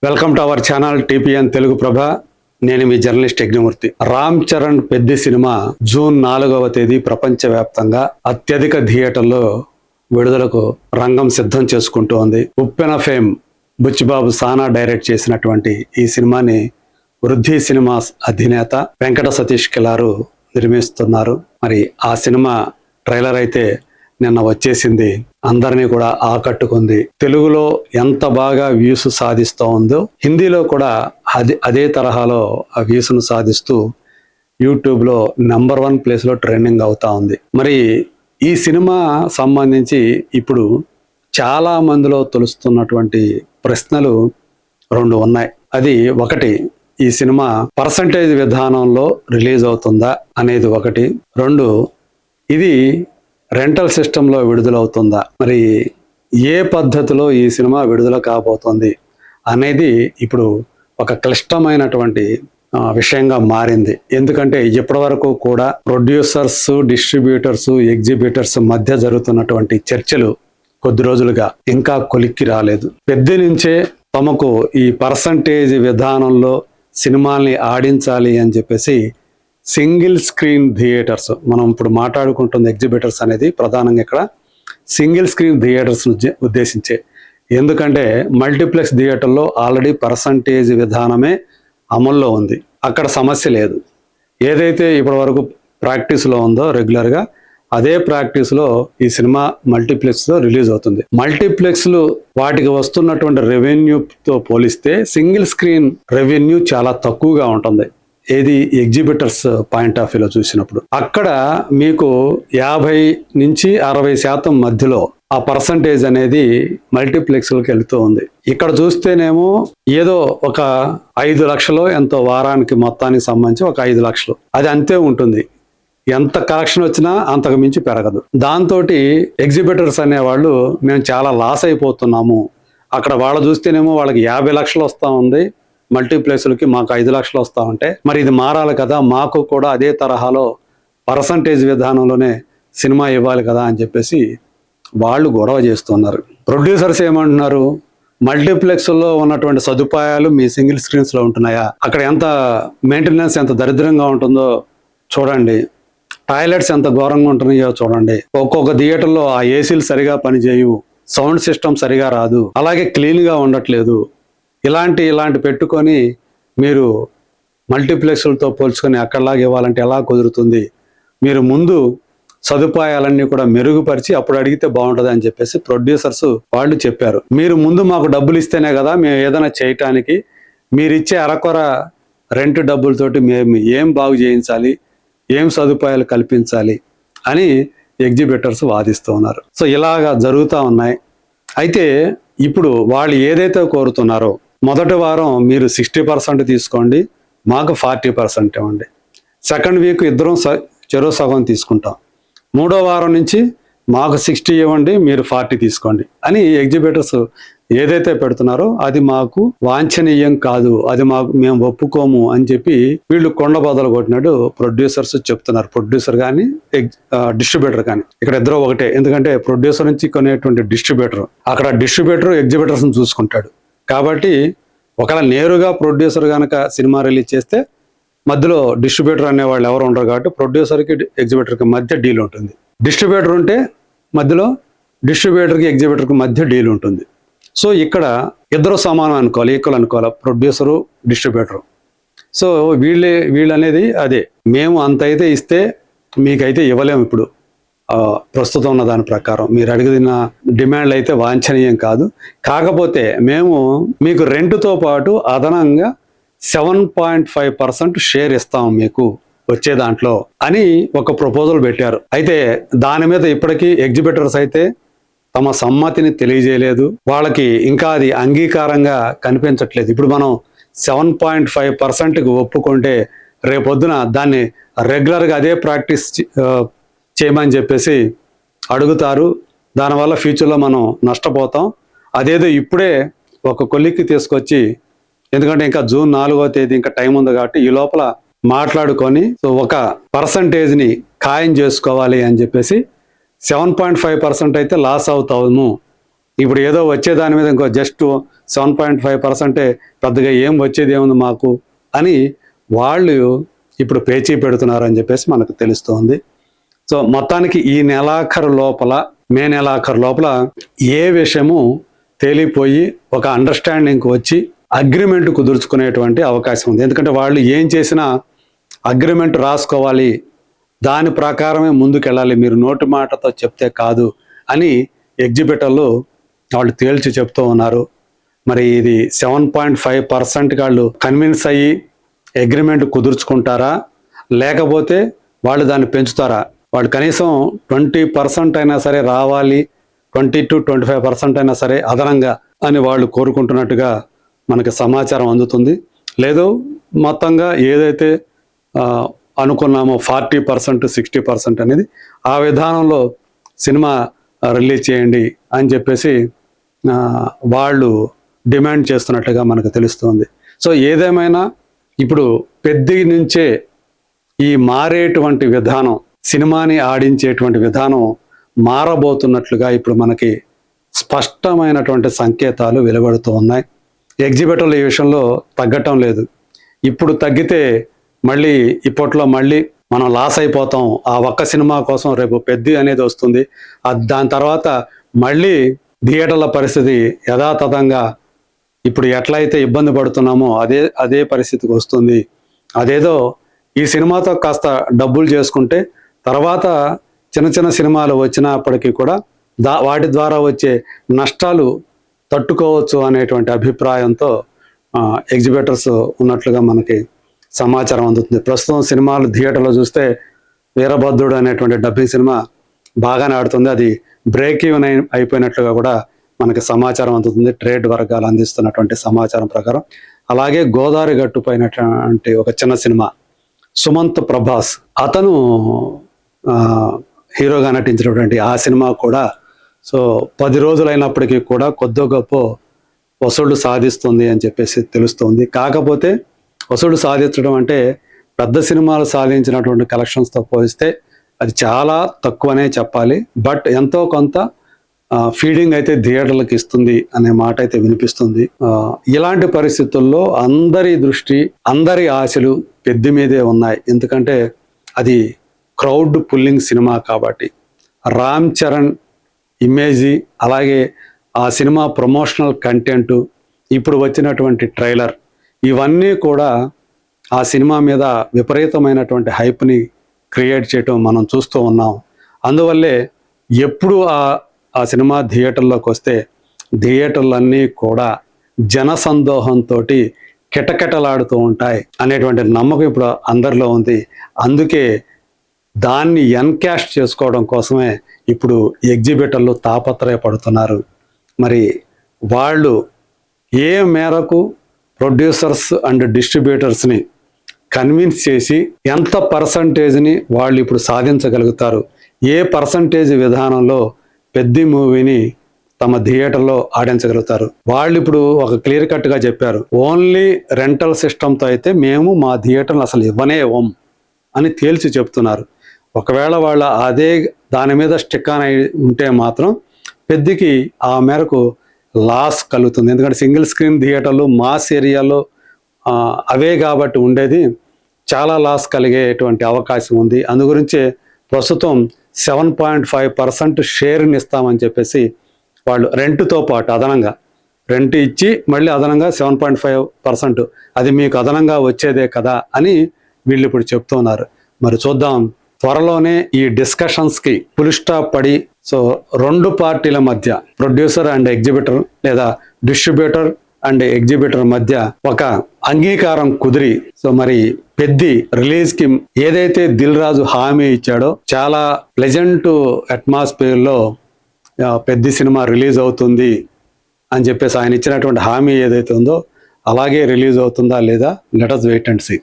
Welcome to our channel TPN Telugu Prabha. నేను మీ journalist Yagnamurthy. Ram Charan Peddi cinema June 4వ తేదీ ప్రపంచవ్యాప్తంగా అత్యధిక థియేటర్లో విడుదలకు రంగం సిద్ధం చేసుకుంటూ ఉంది. ఉప్పెన ఫేమ్ బుచ్చిబాబు సానా డైరెక్ట్ చేసినటువంటి ఈ సినిమాని వృద్ధి సినిమాస్ అధినేత వెంకట సతీష్ కిలారు నిర్మిస్తున్నారు. మరి ఆ సినిమా ట్రైలర్ అయితే నిన్న వచ్చేసింది, అందరినీ కూడా ఆకట్టుకుంది. తెలుగులో ఎంత బాగా వ్యూస్ సాధిస్తూ ఉందో హిందీలో కూడా అదే తరహాలో ఆ వ్యూస్ను సాధిస్తూ యూట్యూబ్లో నెంబర్ 1 ప్లేస్లో ట్రెండింగ్ అవుతా ఉంది. మరి ఈ సినిమా సంబంధించి ఇప్పుడు చాలా మందిలో తొలుస్తున్నటువంటి ప్రశ్నలు 2 ఉన్నాయి. అది ఒకటి, ఈ సినిమా పర్సంటేజ్ విధానంలో రిలీజ్ అవుతుందా అనేది ఒకటి. 2, ఇది రెంటల్ సిస్టంలో విడుదలవుతుందా, మరి ఏ పద్ధతిలో ఈ సినిమా విడుదల కాబోతోంది అనేది ఇప్పుడు ఒక క్లిష్టమైనటువంటి విషయంగా మారింది. ఎందుకంటే ఇప్పటి వరకు కూడా ప్రొడ్యూసర్స్, డిస్ట్రిబ్యూటర్స్, ఎగ్జిబిటర్స్ మధ్య జరుగుతున్నటువంటి చర్చలు కొద్ది రోజులుగా ఇంకా కొలిక్కి రాలేదు. పెద్ద నుంచే తమకు ఈ పర్సంటేజ్ విధానంలో సినిమాల్ని ఆడించాలి అని చెప్పేసి సింగిల్ స్క్రీన్ థియేటర్స్, మనం ఇప్పుడు మాట్లాడుకుంటున్న ఎగ్జిబిటర్స్ అనేది ప్రధానంగా ఇక్కడ సింగిల్ స్క్రీన్ థియేటర్స్ ఉద్దేశించే. ఎందుకంటే మల్టీప్లెక్స్ థియేటర్లో ఆల్రెడీ పర్సంటేజ్ విధానమే అమల్లో ఉంది, అక్కడ సమస్య లేదు. ఏదైతే ఇప్పటి వరకు ప్రాక్టీస్లో ఉందో రెగ్యులర్గా అదే ప్రాక్టీస్లో ఈ సినిమా మల్టీప్లెక్స్లో రిలీజ్ అవుతుంది. మల్టీప్లెక్స్లు వాటికి వస్తున్నటువంటి రెవెన్యూతో పోలిస్తే సింగిల్ స్క్రీన్ రెవెన్యూ చాలా తక్కువగా ఉంటుంది. ఏది ఎగ్జిబిటర్స్ పాయింట్ ఆఫ్ వ్యూలో చూసినప్పుడు అక్కడ మీకు 50 నుంచి 60% మధ్యలో ఆ పర్సంటేజ్ అనేది మల్టీప్లెక్స్లకు వెళుతూ ఉంది. ఇక్కడ చూస్తేనేమో ఏదో ఒక 5 లక్షలు ఎంతో వారానికి మొత్తానికి సంబంధించి ఒక 5 లక్షలు అది అంతే ఉంటుంది. ఎంత కలెక్షన్ వచ్చినా అంతకు మించి పెరగదు. దాంతో ఎగ్జిబిటర్స్ అనేవాళ్ళు మేము చాలా లాస్ అయిపోతున్నాము, అక్కడ వాళ్ళు చూస్తేనేమో వాళ్ళకి 50 లక్షలు వస్తూ ఉంది, మల్టీప్లెక్స్లకి మాకు 5 లక్షలు వస్తూ ఉంటే మరి ఇది మారాలి కదా, మాకు కూడా అదే తరహాలో పర్సంటేజ్ విధానంలోనే సినిమా ఇవ్వాలి కదా అని చెప్పేసి వాళ్ళు గొడవ చేస్తున్నారు. ప్రొడ్యూసర్స్ ఏమంటున్నారు, మల్టీప్లెక్స్లో ఉన్నటువంటి సదుపాయాలు మీ సింగిల్ స్క్రీన్స్లో ఉంటున్నాయా, అక్కడ ఎంత మెయింటెనెన్స్ ఎంత దరిద్రంగా ఉంటుందో చూడండి, టాయిలెట్స్ ఎంత ఘోరంగా ఉంటున్నాయో చూడండి, ఒక్కొక్క థియేటర్లో ఆ ఏసీలు సరిగా పనిచేయవు, సౌండ్ సిస్టమ్ సరిగా రాదు, అలాగే క్లీన్గా ఉండట్లేదు. ఇలాంటి పెట్టుకొని మీరు మల్టీప్లెక్స్లతో పోల్చుకొని అక్కడలాగా ఇవ్వాలంటే ఎలా కుదురుతుంది, మీరు ముందు సదుపాయాలన్నీ కూడా మెరుగుపరిచి అప్పుడు అడిగితే బాగుంటుంది అని చెప్పేసి ప్రొడ్యూసర్స్ వాళ్ళు చెప్పారు. మీరు ముందు మాకు డబ్బులు ఇస్తేనే కదా మేము ఏదైనా చేయటానికి, మీరు ఇచ్చే అరకొర రెంట్ డబ్బులతోటి మేము ఏం బాగు చేయించాలి, ఏం సదుపాయాలు కల్పించాలి అని ఎగ్జిబిటర్స్ వాదిస్తూ ఉన్నారు. సో ఇలాగా జరుగుతూ ఉన్నాయి. అయితే ఇప్పుడు వాళ్ళు ఏదైతే కోరుతున్నారో, మొదటి వారం మీరు 60% తీసుకోండి, మాకు 40% ఇవ్వండి, సెకండ్ వీక్ ఇద్దరం చెరో సగం తీసుకుంటాం, 3వ వారం నుంచి మాకు 60 ఇవ్వండి, మీరు 40 తీసుకోండి అని ఎగ్జిబిటర్స్ ఏదైతే పెడుతున్నారో అది మాకు వాంఛనీయం కాదు, అది మేము ఒప్పుకోము అని చెప్పి వీళ్ళు కొండ బదలు కొట్టినట్టు ప్రొడ్యూసర్స్ చెప్తున్నారు. ప్రొడ్యూసర్ కానీ డిస్ట్రిబ్యూటర్ కానీ ఇక్కడ ఇద్దరు ఒకటే. ఎందుకంటే ప్రొడ్యూసర్ నుంచి కొనేటువంటి డిస్ట్రిబ్యూటర్, అక్కడ డిస్ట్రిబ్యూటర్ ఎగ్జిబిటర్స్ చూసుకుంటాడు. కాబట్టి ఒకవేళ నేరుగా ప్రొడ్యూసర్ కనుక సినిమా రిలీజ్ చేస్తే మధ్యలో డిస్ట్రిబ్యూటర్ అనేవాళ్ళు ఎవరు ఉండరు, కాబట్టి ప్రొడ్యూసర్కి ఎగ్జిబిటర్కి మధ్య డీల్ ఉంటుంది. డిస్ట్రిబ్యూటర్ ఉంటే మధ్యలో డిస్ట్రిబ్యూటర్కి ఎగ్జిబిటర్కి మధ్య డీల్ ఉంటుంది. సో ఇక్కడ ఇద్దరు సమానం అనుకోవాలి, ఈక్వల్ అనుకోవాలి, ప్రొడ్యూసరు డిస్ట్రిబ్యూటరు. సో వీళ్ళు అనేది అదే, మేము అంత అయితే ఇస్తే మీకైతే ఇవ్వలేము. ఇప్పుడు ప్రస్తుతం ఉన్న దాని ప్రకారం మీరు అడిగిన డిమాండ్లు అయితే వాంఛనీయం కాదు. కాకపోతే మేము మీకు రెంట్తో పాటు అదనంగా 7.5% షేర్ ఇస్తాం మీకు వచ్చే దాంట్లో అని ఒక ప్రపోజల్ పెట్టారు. అయితే దాని మీద ఇప్పటికీ ఎగ్జిబిటర్స్ అయితే తమ సమ్మతిని తెలియజేయలేదు, వాళ్ళకి ఇంకా అది అంగీకారంగా కనిపించట్లేదు. ఇప్పుడు మనం 7.5%కి ఒప్పుకుంటే రేపొద్దున దాన్ని రెగ్యులర్గా అదే ప్రాక్టీస్ చేయమని చెప్పేసి అడుగుతారు. దానివల్ల ఫ్యూచర్లో మనం నష్టపోతాం. అదేదో ఇప్పుడే ఒక కొలిక్కి తీసుకొచ్చి, ఎందుకంటే ఇంకా జూన్ 4వ తేదీ ఇంకా టైం ఉంది కాబట్టి ఈ లోపల మాట్లాడుకొని ఒక పర్సంటేజ్ని ఖాయం చేసుకోవాలి అని చెప్పేసి 7.5% అయితే లాస్ అవుతాము, ఇప్పుడు ఏదో వచ్చే దాని మీద ఇంకో జస్ట్ 7.5% పెద్దగా ఏం వచ్చేది ఏముంది మాకు అని వాళ్ళు ఇప్పుడు పేచీ పెడుతున్నారని చెప్పేసి మనకు తెలుస్తోంది. సో మొత్తానికి ఈ మే నెలాఖరు లోపల ఏ విషయము తేలిపోయి ఒక అండర్స్టాండింగ్కి వచ్చి అగ్రిమెంట్ కుదుర్చుకునేటువంటి అవకాశం ఉంది. ఎందుకంటే వాళ్ళు ఏం చేసినా అగ్రిమెంట్ రాసుకోవాలి, దాని ప్రకారమే ముందుకెళ్ళాలి, మీరు నోటి మాటతో చెప్తే కాదు అని ఎగ్జిబిటర్లు వాళ్ళు తేల్చి చెప్తూ ఉన్నారు. మరి ఇది 7.5% వాళ్ళు కన్విన్స్ అయ్యి అగ్రిమెంట్ కుదుర్చుకుంటారా, లేకపోతే వాళ్ళు దాన్ని పెంచుతారా? వాళ్ళు కనీసం 20% అయినా సరే రావాలి, 20 to 25% అయినా సరే అదనంగా అని వాళ్ళు కోరుకుంటున్నట్టుగా మనకి సమాచారం అందుతుంది. లేదు మొత్తంగా ఏదైతే అనుకున్నామో 40%, 60% అనేది ఆ విధానంలో సినిమా రిలీజ్ చేయండి అని చెప్పేసి వాళ్ళు డిమాండ్ చేస్తున్నట్టుగా మనకు తెలుస్తుంది. సో ఏదేమైనా ఇప్పుడు పెద్ది నుంచే ఈ మారేటువంటి విధానం, సినిమాని ఆడించేటువంటి విధానం మారబోతున్నట్లుగా ఇప్పుడు మనకి స్పష్టమైనటువంటి సంకేతాలు వెలువడుతూ ఉన్నాయి. ఎగ్జిబిటర్లు ఈ విషయంలో తగ్గటం లేదు. ఇప్పుడు తగ్గితే మళ్ళీ ఇప్పట్లో మళ్ళీ మనం లాస్ అయిపోతాం. ఆ ఒక్క సినిమా కోసం రేపు పెద్ది అనేది వస్తుంది. దాని తర్వాత మళ్ళీ థియేటర్ల పరిస్థితి యథాతథంగా ఇప్పుడు ఎట్లయితే ఇబ్బంది పడుతున్నామో అదే పరిస్థితికి వస్తుంది. అదేదో ఈ సినిమాతో కాస్త డబ్బులు చేసుకుంటే తర్వాత చిన్న చిన్న సినిమాలు వచ్చినప్పటికీ కూడా వాటి ద్వారా వచ్చే నష్టాలు తట్టుకోవచ్చు అనేటువంటి అభిప్రాయంతో ఎగ్జిబిటర్స్ ఉన్నట్లుగా మనకి సమాచారం అందుతుంది. ప్రస్తుతం సినిమాలు థియేటర్లో చూస్తే వీరభద్రుడు అనేటువంటి డబ్బింగ్ సినిమా బాగానే ఆడుతుంది. అది బ్రేక్ ఈవెన్ అయిపోయినట్లుగా కూడా మనకి సమాచారం అందుతుంది, ట్రేడ్ వర్గాలు అందిస్తున్నటువంటి సమాచారం ప్రకారం. అలాగే గోదావరి గట్టు పైనటువంటి ఒక చిన్న సినిమా సుమంత్ ప్రభాస్, అతను హీరోగా నటించినటువంటి ఆ సినిమా కూడా 10 రోజులైనప్పటికీ కూడా కొద్ది గొప్ప వసూళ్లు సాధిస్తుంది అని చెప్పేసి తెలుస్తుంది. కాకపోతే వసూళ్లు సాధించడం అంటే పెద్ద సినిమాలు సాధించినటువంటి కలెక్షన్స్తో పోలిస్తే అది చాలా తక్కువనే చెప్పాలి. బట్ ఎంతో కొంత ఫీడింగ్ అయితే థియేటర్లకు ఇస్తుంది అనే మాట అయితే వినిపిస్తుంది. ఇలాంటి పరిస్థితుల్లో అందరి దృష్టి, అందరి ఆశలు పెద్ద మీదే ఉన్నాయి. ఎందుకంటే అది క్రౌడ్ పుల్లింగ్ సినిమా కాబట్టి. రామ్ చరణ్ ఇమేజీ, అలాగే ఆ సినిమా ప్రమోషనల్ కంటెంట్, ఇప్పుడు వచ్చినటువంటి ట్రైలర్, ఇవన్నీ కూడా ఆ సినిమా మీద విపరీతమైనటువంటి హైప్ని క్రియేట్ చేయటం మనం చూస్తూ ఉన్నాం. అందువల్లే ఎప్పుడు ఆ సినిమా థియేటర్లోకి వస్తే థియేటర్లన్నీ కూడా జనసందోహంతో కిటకిటలాడుతూ ఉంటాయి అనేటువంటి నమ్మకం ఇప్పుడు అందరిలో ఉంది. అందుకే దాన్ని ఎన్కాష్ చేసుకోవడం కోసమే ఇప్పుడు ఎగ్జిబిటర్లు తాపత్రయపడుతున్నారు. మరి వాళ్ళు ఏ మేరకు ప్రొడ్యూసర్స్ అండ్ డిస్ట్రిబ్యూటర్స్ని కన్విన్స్ చేసి ఎంత పర్సంటేజ్ని వాళ్ళు ఇప్పుడు సాధించగలుగుతారు, ఏ పర్సంటేజ్ విధానంలో పెద్ద మూవీని తమ థియేటర్లో ఆడించగలుగుతారు. వాళ్ళు ఇప్పుడు ఒక క్లియర్ కట్గా చెప్పారు, ఓన్లీ రెంటల్ సిస్టమ్తో అయితే మేము మా థియేటర్లు అసలు ఇవ్వం అని తేల్చి చెప్తున్నారు. ఒకవేళ వాళ్ళ అదే దాని మీద స్టిక్ ఆన్ అయి ఉంటే మాత్రం పెద్దకి ఆ మేరకు లాస్ కలుగుతుంది. ఎందుకంటే సింగిల్ స్క్రీన్ థియేటర్లు మాస్ ఏరియాలో అవే కాబట్టి ఉండేది, చాలా లాస్ కలిగేటువంటి అవకాశం ఉంది. అందుగురించే ప్రస్తుతం 7.5% షేర్ని ఇస్తామని చెప్పేసి వాళ్ళు రెంట్తో పాటు అదనంగా రెంట్ ఇచ్చి మళ్ళీ అదనంగా 7.5% అది మీకు అదనంగా వచ్చేదే కదా అని వీళ్ళు ఇప్పుడు చెప్తున్నారు. మరి చూద్దాం, త్వరలోనే ఈ డిస్కషన్స్కి ఫుల్ స్టాప్ పడి రెండు పార్టీల మధ్య, ప్రొడ్యూసర్ అండ్ ఎగ్జిబిటర్ లేదా డిస్ట్రిబ్యూటర్ అండ్ ఎగ్జిబిటర్ మధ్య ఒక అంగీకారం కుదిరి మరి పెద్ది రిలీజ్ కి ఏదైతే దిల్ రాజు హామీ ఇచ్చాడో చాలా ప్లెజెంట్ అట్మాస్ఫియర్ లో పెద్ది సినిమా రిలీజ్ అవుతుంది అని చెప్పేసి ఆయన ఇచ్చినటువంటి హామీ ఏదైతే ఉందో అలాగే రిలీజ్ అవుతుందా లేదా, let us wait and see.